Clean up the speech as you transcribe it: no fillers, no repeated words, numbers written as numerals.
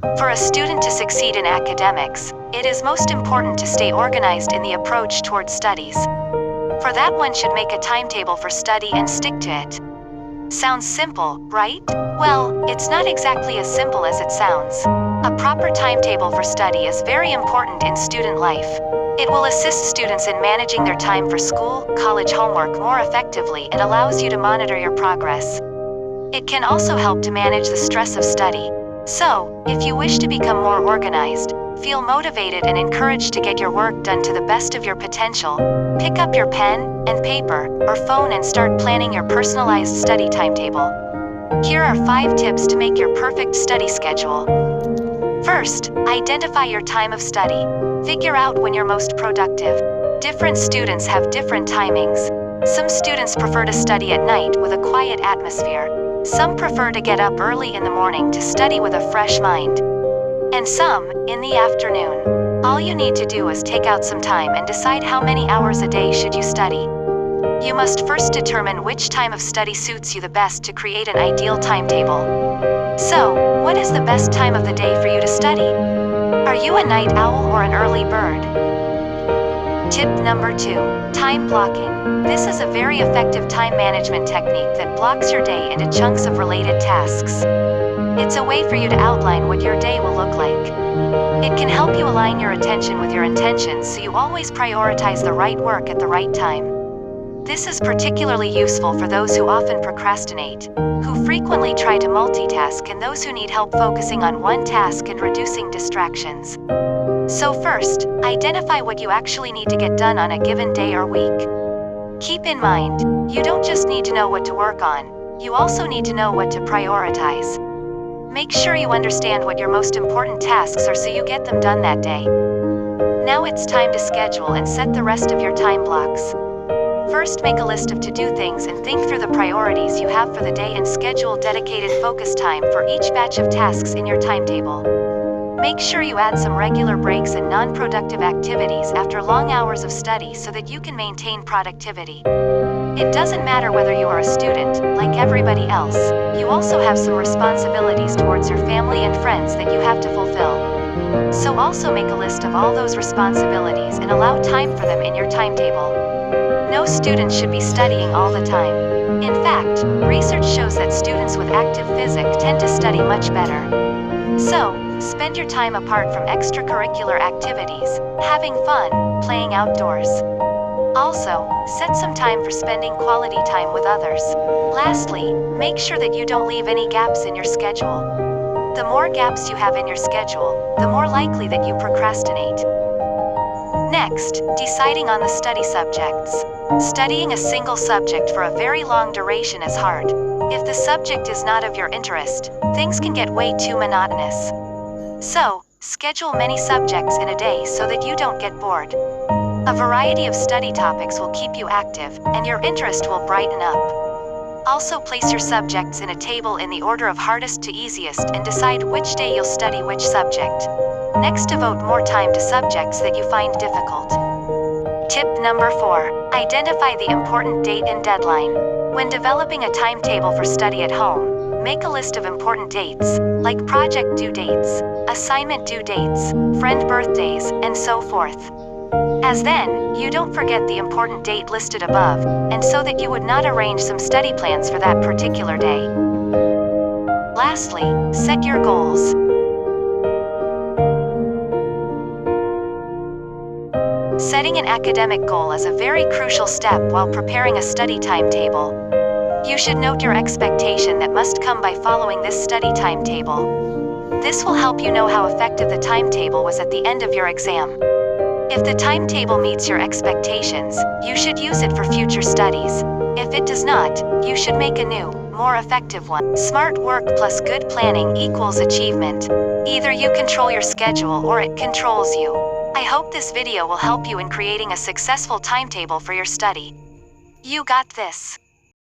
For a student to succeed in academics, it is most important to stay organized in the approach towards studies. For that, one should make a timetable for study and stick to it. Sounds simple, right? Well, it's not exactly as simple as it sounds. A proper timetable for study is very important in student life. It will assist students in managing their time for school, college homework more effectively and allows you to monitor your progress. It can also help to manage the stress of study. So, if you wish to become more organized, feel motivated and encouraged to get your work done to the best of your potential, pick up your pen and paper or phone and start planning your personalized study timetable. Here are 5 tips to make your perfect study schedule. First, identify your time of study. Figure out when you're most productive. Different students have different timings. Some students prefer to study at night with a quiet atmosphere. Some prefer to get up early in the morning to study with a fresh mind. And some, in the afternoon. All you need to do is take out some time and decide how many hours a day should you study. You must first determine which time of study suits you the best to create an ideal timetable. So, what is the best time of the day for you to study? Are you a night owl or an early bird? Tip number 2. Time blocking. This is a very effective time management technique that blocks your day into chunks of related tasks. It's a way for you to outline what your day will look like. It can help you align your attention with your intentions so you always prioritize the right work at the right time. This is particularly useful for those who often procrastinate, who frequently try to multitask, and those who need help focusing on one task and reducing distractions. So first, identify what you actually need to get done on a given day or week. Keep in mind, you don't just need to know what to work on, you also need to know what to prioritize. Make sure you understand what your most important tasks are so you get them done that day. Now it's time to schedule and set the rest of your time blocks. First, make a list of to-do things and think through the priorities you have for the day and schedule dedicated focus time for each batch of tasks in your timetable. Make sure you add some regular breaks and non-productive activities after long hours of study so that you can maintain productivity. It doesn't matter whether you are a student, like everybody else, you also have some responsibilities towards your family and friends that you have to fulfill. So also make a list of all those responsibilities and allow time for them in your timetable. No student should be studying all the time. In fact, research shows that students with active physics tend to study much better. So, spend your time apart from extracurricular activities, having fun, playing outdoors. Also, set some time for spending quality time with others. Lastly, make sure that you don't leave any gaps in your schedule. The more gaps you have in your schedule, the more likely that you procrastinate. Next, deciding on the study subjects. Studying a single subject for a very long duration is hard. If the subject is not of your interest, things can get way too monotonous. So, schedule many subjects in a day so that you don't get bored. A variety of study topics will keep you active, and your interest will brighten up. Also, place your subjects in a table in the order of hardest to easiest and decide which day you'll study which subject. Next, devote more time to subjects that you find difficult. Tip number 4. Identify the important date and deadline. When developing a timetable for study at home, make a list of important dates, like project due dates, assignment due dates, friend birthdays, and so forth. As then, you don't forget the important date listed above, and so that you would not arrange some study plans for that particular day. Lastly, set your goals. Setting an academic goal is a very crucial step while preparing a study timetable. You should note your expectation that must come by following this study timetable. This will help you know how effective the timetable was at the end of your exam. If the timetable meets your expectations, you should use it for future studies. If it does not, you should make a new, more effective one. Smart work plus good planning equals achievement. Either you control your schedule or it controls you. I hope this video will help you in creating a successful timetable for your study. You got this.